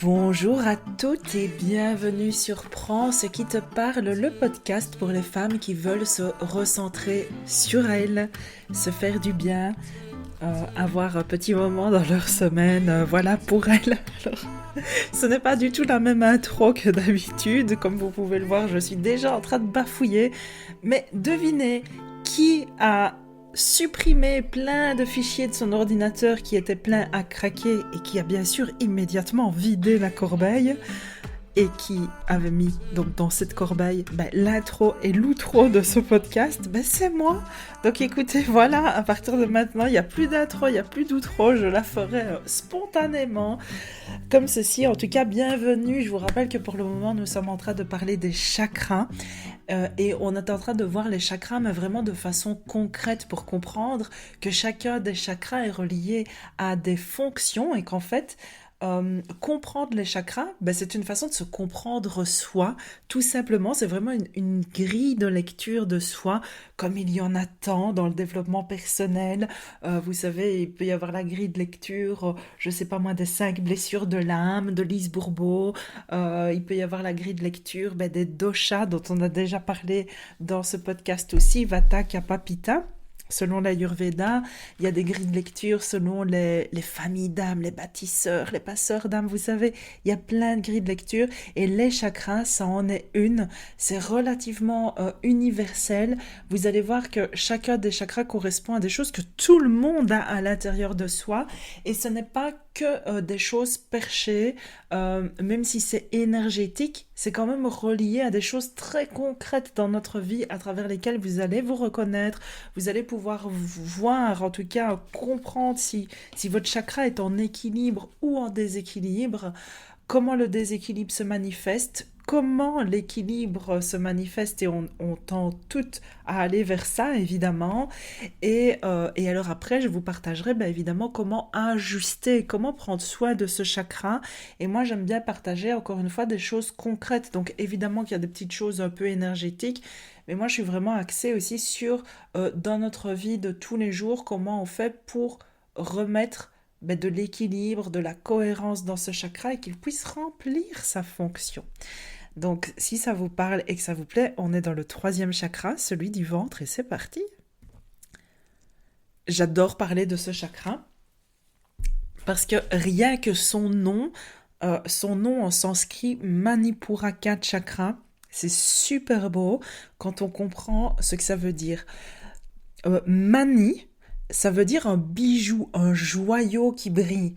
Bonjour à toutes et bienvenue sur Prends ce qui te parle, le podcast pour les femmes qui veulent se recentrer sur elles, se faire du bien, avoir un petit moment dans leur semaine, voilà pour elles. Alors, ce n'est pas du tout la même intro que d'habitude, comme vous pouvez le voir, je suis déjà en train de bafouiller, mais devinez qui a supprimé plein de fichiers de son ordinateur qui étaient pleins à craquer et qui a bien sûr immédiatement vidé la corbeille et qui avait mis donc dans cette corbeille l'intro et l'outro de ce podcast, c'est moi. Donc écoutez, voilà, à partir de maintenant, il n'y a plus d'intro, il n'y a plus d'outro, je la ferai spontanément, comme ceci. En tout cas, bienvenue. Je vous rappelle que pour le moment, nous sommes en train de parler des chakras. Et on est en train de voir les chakras, mais vraiment de façon concrète pour comprendre que chacun des chakras est relié à des fonctions et qu'en fait, comprendre les chakras, c'est une façon de se comprendre soi, tout simplement. C'est vraiment une grille de lecture de soi, comme il y en a tant dans le développement personnel. Vous savez, il peut y avoir la grille de lecture, je sais pas moi, des 5 blessures de l'âme, de Lise Bourbeau. Il peut y avoir la grille de lecture des doshas, dont on a déjà parlé dans ce podcast aussi, Vata, Kapha, Pitta. Selon l'Ayurveda, il y a des grilles de lecture selon les familles d'âmes, les bâtisseurs, les passeurs d'âmes, vous savez, il y a plein de grilles de lecture et les chakras, ça en est une. C'est relativement universel. Vous allez voir que chacun des chakras correspond à des choses que tout le monde a à l'intérieur de soi et ce n'est pas que des choses perchées, même si c'est énergétique, c'est quand même relié à des choses très concrètes dans notre vie à travers lesquelles vous allez vous reconnaître, vous allez pouvoir voir, en tout cas comprendre si votre chakra est en équilibre ou en déséquilibre, comment le déséquilibre se manifeste, comment l'équilibre se manifeste et on tend toutes à aller vers ça évidemment et alors après je vous partagerai évidemment comment ajuster, comment prendre soin de ce chakra et moi j'aime bien partager encore une fois des choses concrètes, donc évidemment qu'il y a des petites choses un peu énergétiques mais moi je suis vraiment axée aussi sur dans notre vie de tous les jours comment on fait pour remettre de l'équilibre, de la cohérence dans ce chakra et qu'il puisse remplir sa fonction. Donc, si ça vous parle et que ça vous plaît, on est dans le 3e chakra, celui du ventre, et c'est parti. J'adore parler de ce chakra parce que rien que son nom en sanskrit, Manipuraka chakra, c'est super beau quand on comprend ce que ça veut dire. Mani, ça veut dire un bijou, un joyau qui brille.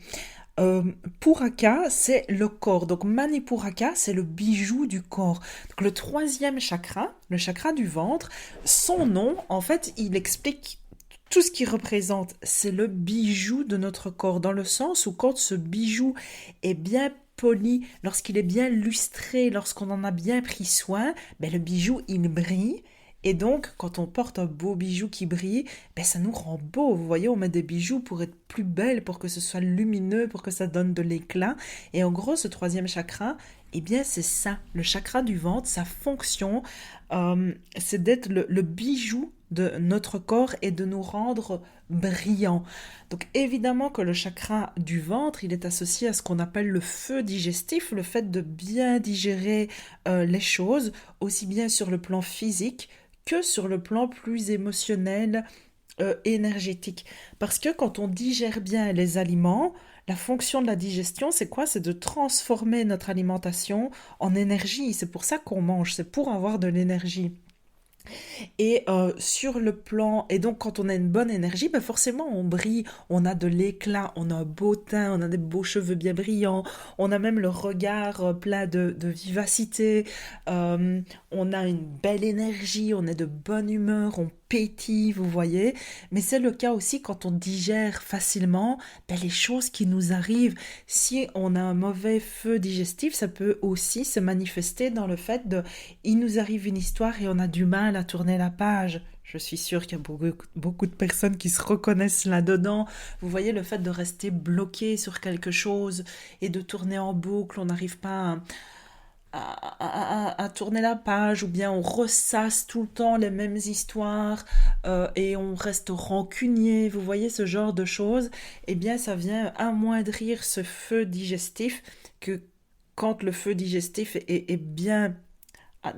Puraka, c'est le corps. Donc Manipuraka, c'est le bijou du corps. Donc le 3e chakra, le chakra du ventre, son nom, en fait, il explique tout ce qu'il représente. C'est le bijou de notre corps, dans le sens où quand ce bijou est bien poli, lorsqu'il est bien lustré, lorsqu'on en a bien pris soin, le bijou, il brille. Et donc, quand on porte un beau bijou qui brille, ça nous rend beau. Vous voyez, on met des bijoux pour être plus belle, pour que ce soit lumineux, pour que ça donne de l'éclat. Et en gros, ce 3e chakra, c'est ça. Le chakra du ventre, sa fonction, c'est d'être le bijou de notre corps et de nous rendre brillants. Donc évidemment que le chakra du ventre, il est associé à ce qu'on appelle le feu digestif, le fait de bien digérer les choses, aussi bien sur le plan physique que sur le plan plus émotionnel, énergétique. Parce que quand on digère bien les aliments, la fonction de la digestion, c'est quoi? C'est de transformer notre alimentation en énergie. C'est pour ça qu'on mange, c'est pour avoir de l'énergie. Et sur le plan, et donc quand on a une bonne énergie, forcément on brille, on a de l'éclat, on a un beau teint, on a des beaux cheveux bien brillants, on a même le regard plein de vivacité, on a une belle énergie, on est de bonne humeur, on pétille, vous voyez. Mais c'est le cas aussi quand on digère facilement les choses qui nous arrivent. Si on a un mauvais feu digestif, ça peut aussi se manifester dans le fait il nous arrive une histoire et on a du mal à tourner la page. Je suis sûre qu'il y a beaucoup de personnes qui se reconnaissent là-dedans. Vous voyez, le fait de rester bloqué sur quelque chose et de tourner en boucle, on n'arrive pas à tourner la page, ou bien on ressasse tout le temps les mêmes histoires et on reste rancunier, vous voyez ce genre de choses, eh bien ça vient amoindrir ce feu digestif que quand le feu digestif est bien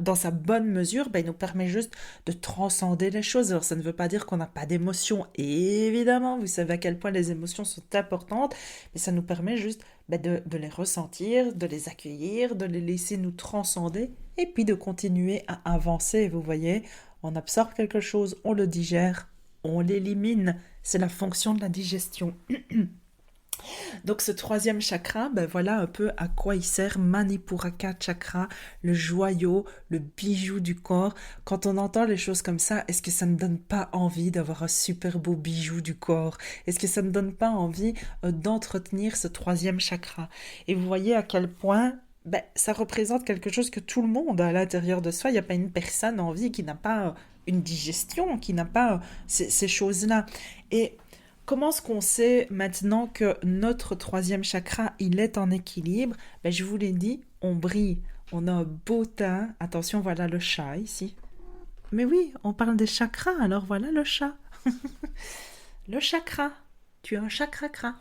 dans sa bonne mesure, ben, il nous permet juste de transcender les choses. Alors ça ne veut pas dire qu'on n'a pas d'émotions, évidemment, vous savez à quel point les émotions sont importantes, mais ça nous permet juste ben, de les ressentir, de les accueillir, de les laisser nous transcender, et puis de continuer à avancer, vous voyez. On absorbe quelque chose, on le digère, on l'élimine. C'est la fonction de la digestion. Donc ce troisième chakra, ben voilà un peu à quoi il sert, Manipuraka chakra, le joyau, le bijou du corps. Quand on entend les choses comme ça, est-ce que ça ne donne pas envie d'avoir un super beau bijou du corps? Est-ce que ça ne donne pas envie d'entretenir ce troisième chakra? Et vous voyez à quel point ben, ça représente quelque chose que tout le monde a à l'intérieur de soi. Il n'y a pas une personne en vie qui n'a pas une digestion, qui n'a pas ces choses-là. Et comment est-ce qu'on sait maintenant que notre troisième chakra, il est en équilibre? Ben, je vous l'ai dit, on brille. On a un beau teint. Attention, voilà le chat ici. Mais oui, on parle des chakras, alors voilà le chat. Le chakra. Tu as un chakra.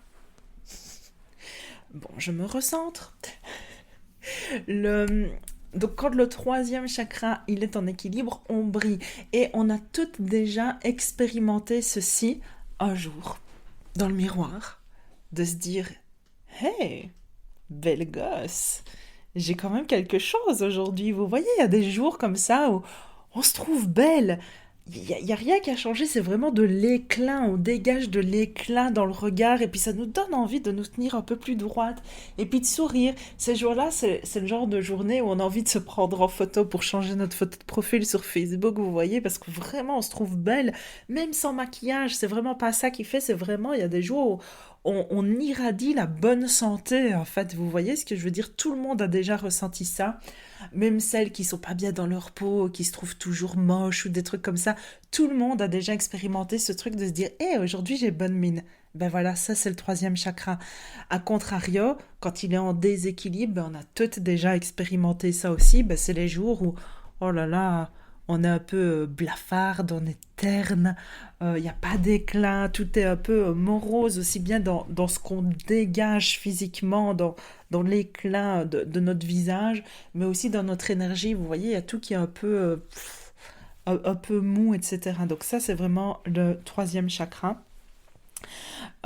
Bon, je me recentre. Le... Donc quand le troisième chakra, il est en équilibre, on brille. Et on a toutes déjà expérimenté ceci un jour dans le miroir, de se dire hey, belle gosse, j'ai quand même quelque chose aujourd'hui. Vous voyez, il y a des jours comme ça où on se trouve belle. Il y a rien qui a changé, c'est vraiment de l'éclat, on dégage de l'éclat dans le regard et puis ça nous donne envie de nous tenir un peu plus droite et puis de sourire. Ces jours-là, c'est le genre de journée où on a envie de se prendre en photo pour changer notre photo de profil sur Facebook, vous voyez, parce que vraiment on se trouve belle, même sans maquillage, c'est vraiment pas ça qui fait, c'est vraiment, il y a des jours où on irradie la bonne santé en fait, vous voyez ce que je veux dire, tout le monde a déjà ressenti ça, même celles qui sont pas bien dans leur peau, qui se trouvent toujours moches ou des trucs comme ça, tout le monde a déjà expérimenté ce truc de se dire hey, aujourd'hui j'ai bonne mine. Ben voilà, ça c'est le troisième chakra. A contrario, quand il est en déséquilibre, ben on a toutes déjà expérimenté ça aussi. Ben c'est les jours où, oh là là, on est un peu blafarde, on est terne, il n'y a pas d'éclat, tout est un peu morose, aussi bien dans ce qu'on dégage physiquement, dans l'éclat de notre visage, mais aussi dans notre énergie. Vous voyez, il y a tout qui est un peu un peu mou, etc. Donc ça, c'est vraiment le troisième chakra.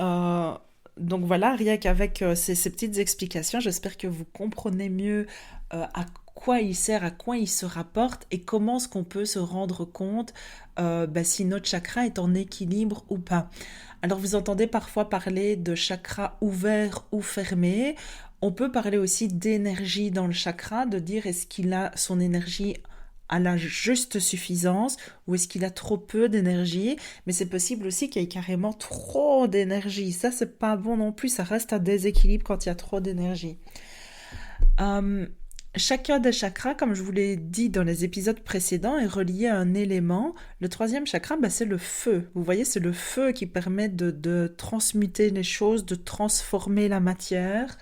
Euh, donc voilà, rien qu'avec ces petites explications, j'espère que vous comprenez mieux à quoi il sert, à quoi il se rapporte et comment est-ce qu'on peut se rendre compte ben, si notre chakra est en équilibre ou pas. Alors vous entendez parfois parler de chakra ouvert ou fermé. On peut parler aussi d'énergie dans le chakra, de dire est-ce qu'il a son énergie à la juste suffisance ou est-ce qu'il a trop peu d'énergie, mais c'est possible aussi qu'il y ait carrément trop d'énergie. Ça, c'est pas bon non plus, ça reste un déséquilibre quand il y a trop d'énergie. Euh, Chacun des chakras, comme je vous l'ai dit dans les épisodes précédents, est relié à un élément. Le troisième chakra, bah, c'est le feu. Vous voyez, c'est le feu qui permet de transmuter les choses, de transformer la matière,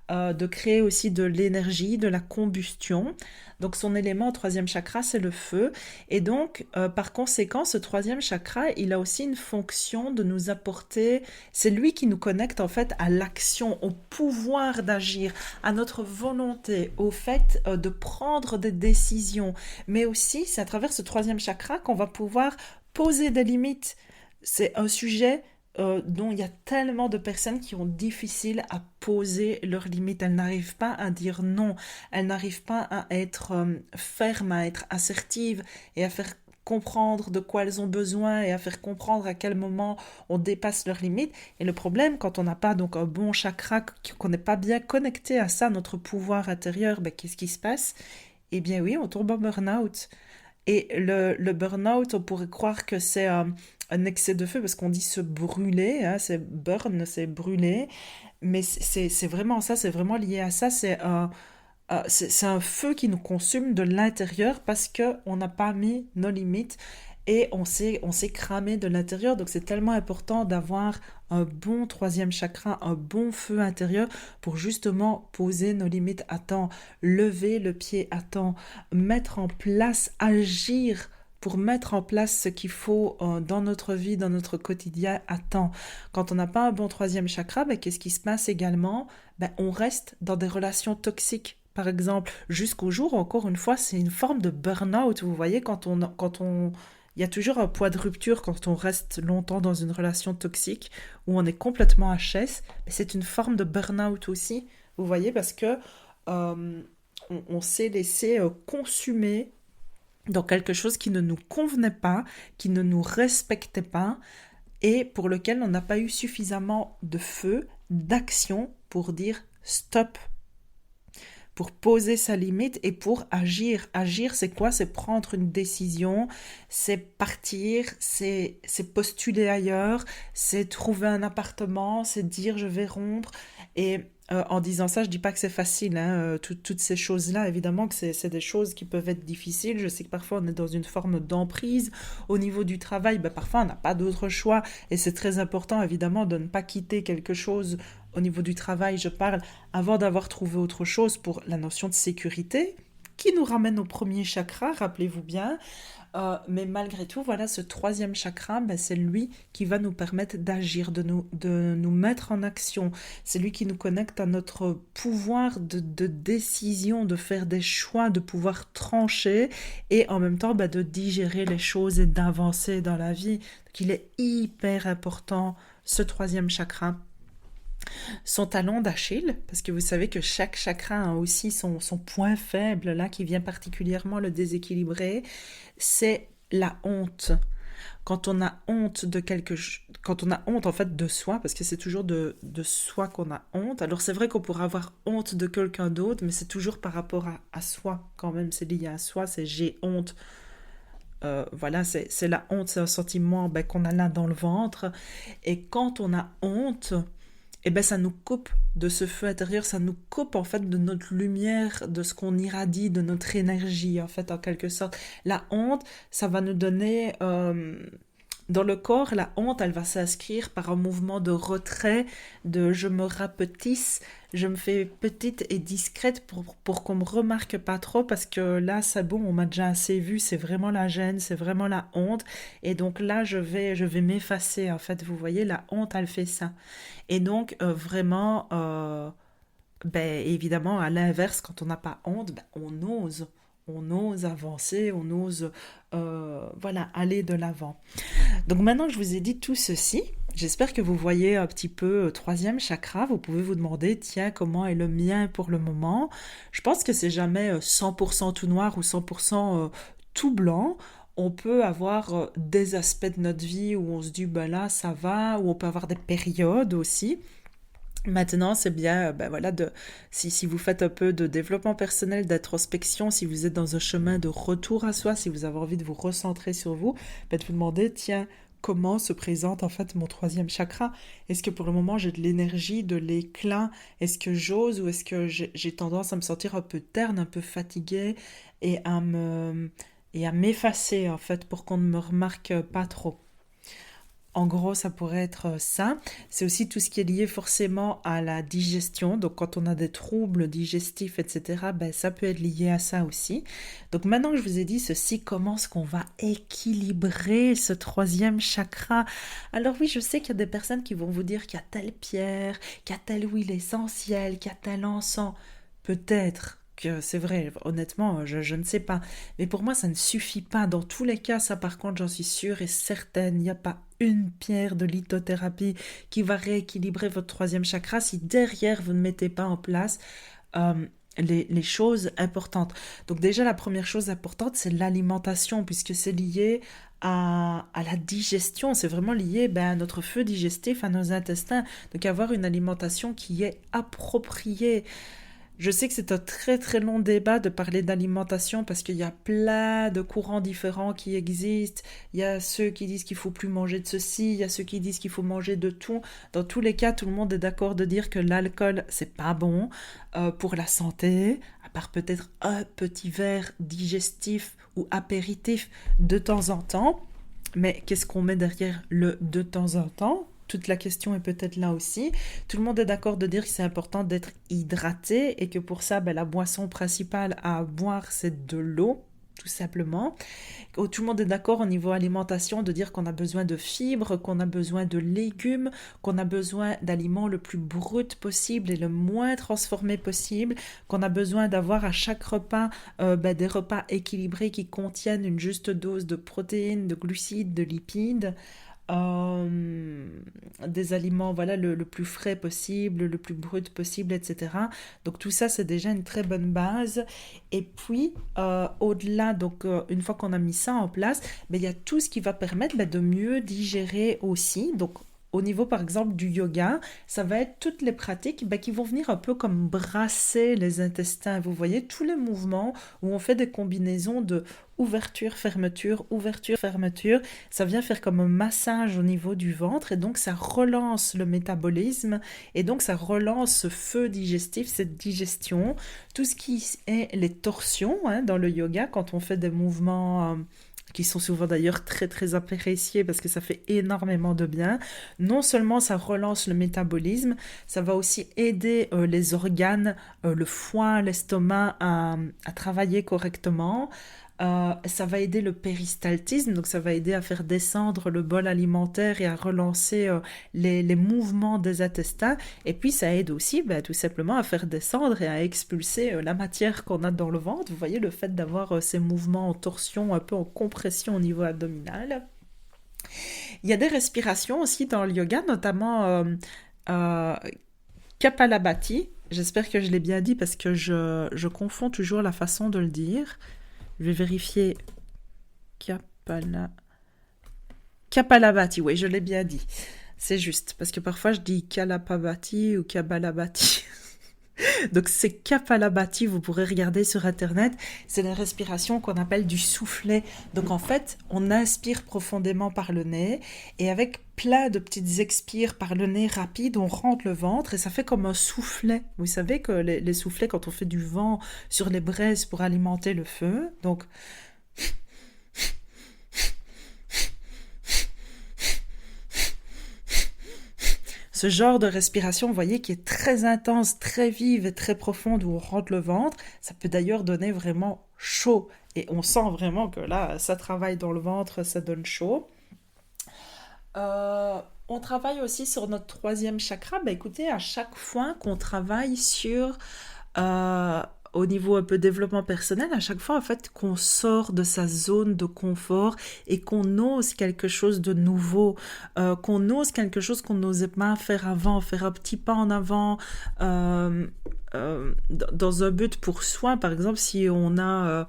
de créer aussi de l'énergie, de la combustion. Donc son élément au troisième chakra, c'est le feu. Et donc, par conséquent, ce troisième chakra, il a aussi une fonction de nous apporter, c'est lui qui nous connecte en fait à l'action, au pouvoir d'agir, à notre volonté, au fait de prendre des décisions. Mais aussi, c'est à travers ce troisième chakra qu'on va pouvoir poser des limites. C'est un sujet dont il y a tellement de personnes qui ont difficile à poser leurs limites. Elles n'arrivent pas à dire non. Elles n'arrivent pas à être fermes, à être assertives et à faire comprendre de quoi elles ont besoin et à faire comprendre à quel moment on dépasse leurs limites. Et le problème, quand on n'a pas donc un bon chakra, qu'on n'est pas bien connecté à ça, notre pouvoir intérieur, ben, qu'est-ce qui se passe? Eh bien oui, on tombe en burn-out. Et le burn-out, on pourrait croire que c'est un excès de feu parce qu'on dit se brûler, hein, c'est burn, c'est brûler, mais c'est vraiment ça, c'est vraiment lié à ça, c'est un feu qui nous consume de l'intérieur parce qu'on n'a pas mis nos limites et on s'est cramé de l'intérieur. Donc c'est tellement important d'avoir un bon troisième chakra, un bon feu intérieur pour justement poser nos limites à temps, lever le pied à temps, mettre en place, agir pour mettre en place ce qu'il faut dans notre vie, dans notre quotidien à temps. Quand on n'a pas un bon troisième chakra, qu'est-ce qui se passe également? On reste dans des relations toxiques. Par exemple, jusqu'au jour, encore une fois, c'est une forme de burn-out. Vous voyez, il y a toujours un poids de rupture quand on reste longtemps dans une relation toxique où on est complètement HS. C'est une forme de burn-out aussi, vous voyez, parce que on s'est laissé consumer dans quelque chose qui ne nous convenait pas, qui ne nous respectait pas et pour lequel on n'a pas eu suffisamment de feu, d'action pour dire stop, pour poser sa limite et pour agir. Agir, c'est quoi? C'est prendre une décision, c'est partir, c'est postuler ailleurs, c'est trouver un appartement, c'est dire je vais rompre. Et en disant ça, je dis pas que c'est facile, hein, toutes ces choses-là, évidemment que c'est des choses qui peuvent être difficiles. Je sais que parfois on est dans une forme d'emprise. Au niveau du travail, parfois on n'a pas d'autre choix et c'est très important évidemment de ne pas quitter quelque chose. Au niveau du travail, je parle avant d'avoir trouvé autre chose pour la notion de sécurité qui nous ramène au premier chakra, rappelez-vous bien. Mais malgré tout, voilà, ce troisième chakra, c'est lui qui va nous permettre d'agir, de nous mettre en action. C'est lui qui nous connecte à notre pouvoir de décision, de faire des choix, de pouvoir trancher et en même temps de digérer les choses et d'avancer dans la vie. Donc, il est hyper important, ce troisième chakra. Son talon d'Achille, parce que vous savez que chaque chakra a aussi son point faible, là, qui vient particulièrement le déséquilibrer, c'est la honte. Quand on a honte de quand on a honte en fait de soi, parce que c'est toujours de soi qu'on a honte, alors c'est vrai qu'on pourrait avoir honte de quelqu'un d'autre, mais c'est toujours par rapport à soi, quand même, c'est lié à soi, c'est j'ai honte. Voilà, c'est la honte, c'est un sentiment qu'on a là dans le ventre, et quand on a honte, ça nous coupe de ce feu intérieur, ça nous coupe en fait de notre lumière, de ce qu'on irradie, de notre énergie en fait en quelque sorte. La honte, ça va nous donner dans le corps, la honte, elle va s'inscrire par un mouvement de retrait, de je me rapetisse, je me fais petite et discrète pour qu'on me remarque pas trop parce que là c'est bon, on m'a déjà assez vu, c'est vraiment la gêne, c'est vraiment la honte et donc là je vais m'effacer en fait, vous voyez, la honte elle fait ça et donc vraiment évidemment à l'inverse quand on n'a pas honte, on ose avancer, on ose voilà, aller de l'avant. Donc maintenant que je vous ai dit tout ceci, j'espère que vous voyez un petit peu troisième chakra. Vous pouvez vous demander, tiens, comment est le mien pour le moment? Je pense que c'est jamais 100% tout noir ou 100% tout blanc. On peut avoir des aspects de notre vie où on se dit, là, ça va, ou on peut avoir des périodes aussi. Maintenant, c'est bien, voilà, si vous faites un peu de développement personnel, d'introspection, si vous êtes dans un chemin de retour à soi, si vous avez envie de vous recentrer sur vous, de vous demander, tiens, comment se présente en fait mon troisième chakra? Est-ce que pour le moment j'ai de l'énergie, de l'éclat? Est-ce que j'ose ou est-ce que j'ai tendance à me sentir un peu terne, un peu fatiguée et à m'effacer en fait pour qu'on ne me remarque pas trop? En gros, ça pourrait être ça. C'est aussi tout ce qui est lié forcément à la digestion. Donc, quand on a des troubles digestifs, etc., ça peut être lié à ça aussi. Donc, maintenant que je vous ai dit ceci, comment est-ce qu'on va équilibrer ce troisième chakra? Alors oui, je sais qu'il y a des personnes qui vont vous dire qu'il y a telle pierre, qu'il y a telle huile essentielle, qu'il y a tel encens. Peut-être que c'est vrai, honnêtement, je ne sais pas. Mais pour moi, ça ne suffit pas. Dans tous les cas, ça par contre, j'en suis sûre et certaine, il n'y a pas une pierre de lithothérapie qui va rééquilibrer votre troisième chakra si derrière, vous ne mettez pas en place les choses importantes. Donc déjà, la première chose importante, c'est l'alimentation, puisque c'est lié à la digestion, c'est vraiment lié à notre feu digestif, à nos intestins. Donc avoir une alimentation qui est appropriée. Je sais que c'est un très très long débat de parler d'alimentation parce qu'il y a plein de courants différents qui existent. Il y a ceux qui disent qu'il faut plus manger de ceci, il y a ceux qui disent qu'il faut manger de tout. Dans tous les cas, tout le monde est d'accord de dire que l'alcool, c'est pas bon pour la santé, à part peut-être un petit verre digestif ou apéritif de temps en temps. Mais qu'est-ce qu'on met derrière le de temps en temps? Toute la question est peut-être là aussi. Tout le monde est d'accord de dire que c'est important d'être hydraté et que pour ça, ben, la boisson principale à boire, c'est de l'eau, tout simplement. Tout le monde est d'accord au niveau alimentation de dire qu'on a besoin de fibres, qu'on a besoin de légumes, qu'on a besoin d'aliments le plus brut possible et le moins transformé possible, qu'on a besoin d'avoir à chaque repas des repas équilibrés qui contiennent une juste dose de protéines, de glucides, de lipides. Des aliments voilà le plus frais possible, le plus brut possible, etc. Donc tout ça c'est déjà une très bonne base. Et puis au-delà, donc une fois qu'on a mis ça en place, ben, il y a tout ce qui va permettre de mieux digérer aussi. Donc au niveau par exemple du yoga, ça va être toutes les pratiques qui vont venir un peu comme brasser les intestins. Vous voyez tous les mouvements où on fait des combinaisons de ouverture, fermeture, ouverture, fermeture. Ça vient faire comme un massage au niveau du ventre et donc ça relance le métabolisme et donc ça relance ce feu digestif, cette digestion. Tout ce qui est les torsions dans le yoga, quand on fait des mouvements qui sont souvent d'ailleurs très très appréciés parce que ça fait énormément de bien. Non seulement ça relance le métabolisme, ça va aussi aider les organes, le foie, l'estomac à travailler correctement. Ça va aider le péristaltisme, donc ça va aider à faire descendre le bol alimentaire et à relancer les mouvements des intestins. Et puis ça aide aussi tout simplement à faire descendre et à expulser la matière qu'on a dans le ventre. Vous voyez le fait d'avoir ces mouvements en torsion, un peu en compression au niveau abdominal. Il y a des respirations aussi dans le yoga, notamment euh, Kapalabhati. J'espère que je l'ai bien dit parce que je confonds toujours la façon de le dire. Je vais vérifier. Kapalabhati, oui, je l'ai bien dit. C'est juste, parce que parfois je dis Kalapabhati ou Kabalabhati. Donc c'est Kapalabhati, vous pourrez regarder sur internet. C'est la respiration qu'on appelle du soufflet. Donc en fait, on inspire profondément par le nez et avec plein de petites expires par le nez rapides, on rentre le ventre et ça fait comme un soufflet. Vous savez que les soufflets, quand on fait du vent sur les braises pour alimenter le feu, donc ce genre de respiration, vous voyez, qui est très intense, très vive et très profonde, où on rentre le ventre, ça peut d'ailleurs donner vraiment chaud. Et on sent vraiment que là, ça travaille dans le ventre, ça donne chaud. On travaille aussi sur notre troisième chakra. Écoutez, à chaque fois qu'on travaille sur euh, au niveau un peu développement personnel, à chaque fois en fait qu'on sort de sa zone de confort et qu'on ose quelque chose de nouveau, qu'on ose quelque chose qu'on n'osait pas faire avant, faire un petit pas en avant dans un but pour soi, par exemple si on a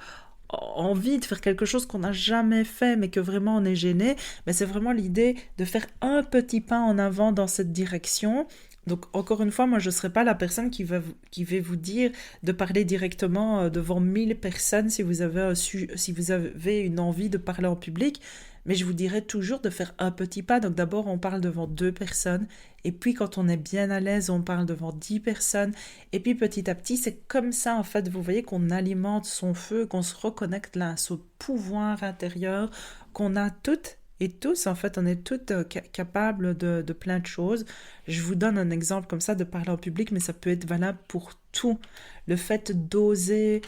envie de faire quelque chose qu'on n'a jamais fait mais que vraiment on est gêné, mais c'est vraiment l'idée de faire un petit pas en avant dans cette direction. Donc encore une fois, moi je ne serai pas la personne qui va vous dire de parler directement devant 1000 personnes si vous avez, si vous avez une envie de parler en public, mais je vous dirais toujours de faire un petit pas. Donc d'abord on parle devant 2 personnes, et puis quand on est bien à l'aise, on parle devant 10 personnes, et puis petit à petit, c'est comme ça en fait, vous voyez qu'on alimente son feu, qu'on se reconnecte là à ce pouvoir intérieur qu'on a toutes et tous, en fait, on est toutes capables de plein de choses. Je vous donne un exemple comme ça de parler en public, mais ça peut être valable pour tout. Le fait d'oser,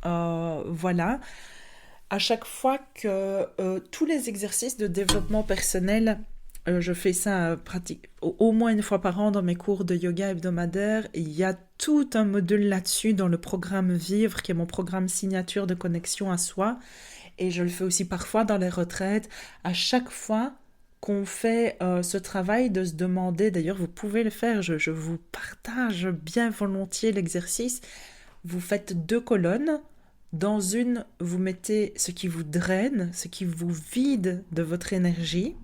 voilà. À chaque fois que tous les exercices de développement personnel, je fais ça au moins une fois par an dans mes cours de yoga hebdomadaires. Il y a tout un module là-dessus dans le programme Vivre, qui est mon programme signature de connexion à soi. Et je le fais aussi parfois dans les retraites. À chaque fois qu'on fait ce travail de se demander, d'ailleurs vous pouvez le faire, je vous partage bien volontiers l'exercice, vous faites 2 colonnes. Dans une, vous mettez ce qui vous draine, ce qui vous vide de votre énergie.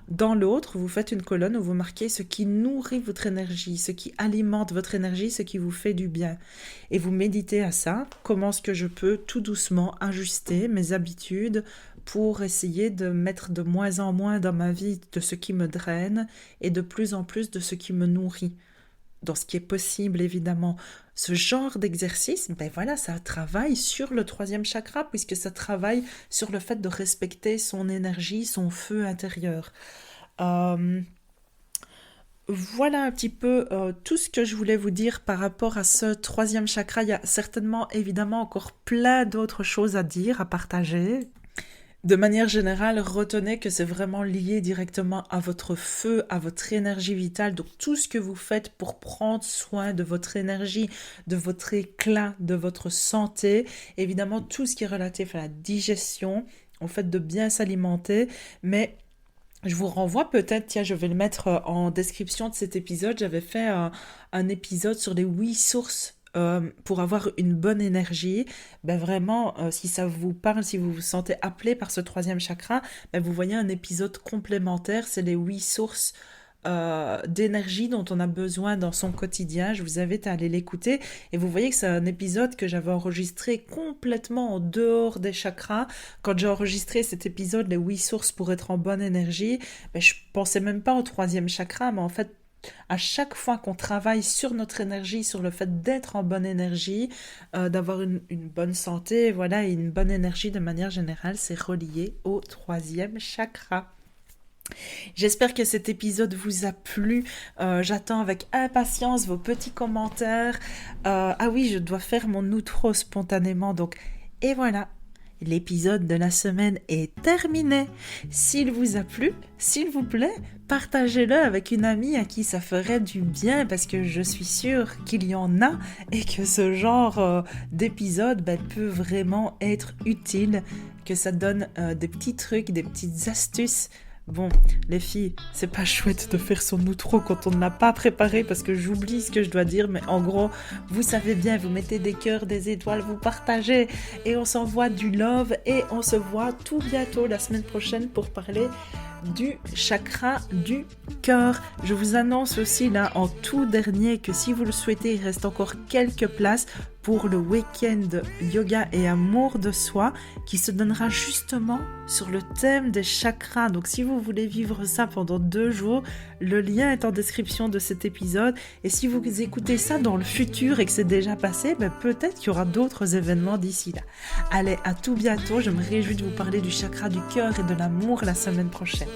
Dans l'autre, vous faites une colonne où vous marquez ce qui nourrit votre énergie, ce qui alimente votre énergie, ce qui vous fait du bien. Et vous méditez à ça, comment est-ce que je peux tout doucement ajuster mes habitudes pour essayer de mettre de moins en moins dans ma vie de ce qui me draine et de plus en plus de ce qui me nourrit. dans ce qui est possible évidemment, ce genre d'exercice, ben voilà, ça travaille sur le troisième chakra puisque ça travaille sur le fait de respecter son énergie, son feu intérieur. Euh, voilà un petit peu tout ce que je voulais vous dire par rapport à ce troisième chakra. Il y a certainement évidemment encore plein d'autres choses à dire, à partager. De manière générale, retenez que c'est vraiment lié directement à votre feu, à votre énergie vitale. Donc tout ce que vous faites pour prendre soin de votre énergie, de votre éclat, de votre santé, évidemment tout ce qui est relatif à la digestion, au fait de bien s'alimenter, mais je vous renvoie peut-être, tiens, je vais le mettre en description de cet épisode. J'avais fait un épisode sur les 8 sources pour avoir une bonne énergie. Ben vraiment, si ça vous parle, si vous vous sentez appelé par ce troisième chakra, ben vous voyez un épisode complémentaire. C'est les 8 sources d'énergie dont on a besoin dans son quotidien. Je vous invite à aller l'écouter et vous voyez que c'est un épisode que j'avais enregistré complètement en dehors des chakras. Quand j'ai enregistré cet épisode, les 8 sources pour être en bonne énergie, ben, je pensais même pas au troisième chakra, mais en fait à chaque fois qu'on travaille sur notre énergie, sur le fait d'être en bonne énergie, d'avoir une bonne santé, voilà, et une bonne énergie de manière générale, c'est relié au troisième chakra. J'espère que cet épisode vous a plu. J'attends avec impatience vos petits commentaires. Ah oui, je dois faire mon outro spontanément. Donc, et voilà, l'épisode de la semaine est terminé. S'il vous a plu, s'il vous plaît, partagez-le avec une amie à qui ça ferait du bien parce que je suis sûre qu'il y en a et que ce genre d'épisode peut vraiment être utile, que ça donne des petits trucs, des petites astuces. Bon, les filles, c'est pas chouette de faire son outro quand on ne l'a pas préparé parce que j'oublie ce que je dois dire, mais en gros, vous savez bien, vous mettez des cœurs, des étoiles, vous partagez et on s'envoie du love et on se voit tout bientôt la semaine prochaine pour parler du chakra du cœur. Je vous annonce aussi là en tout dernier que si vous le souhaitez, il reste encore quelques places pour le week-end yoga et amour de soi qui se donnera justement sur le thème des chakras. Donc si vous voulez vivre ça pendant 2 jours, le lien est en description de cet épisode. Et si vous écoutez ça dans le futur et que c'est déjà passé, peut-être qu'il y aura d'autres événements d'ici là. Allez, à tout bientôt. Je me réjouis de vous parler du chakra du cœur et de l'amour la semaine prochaine.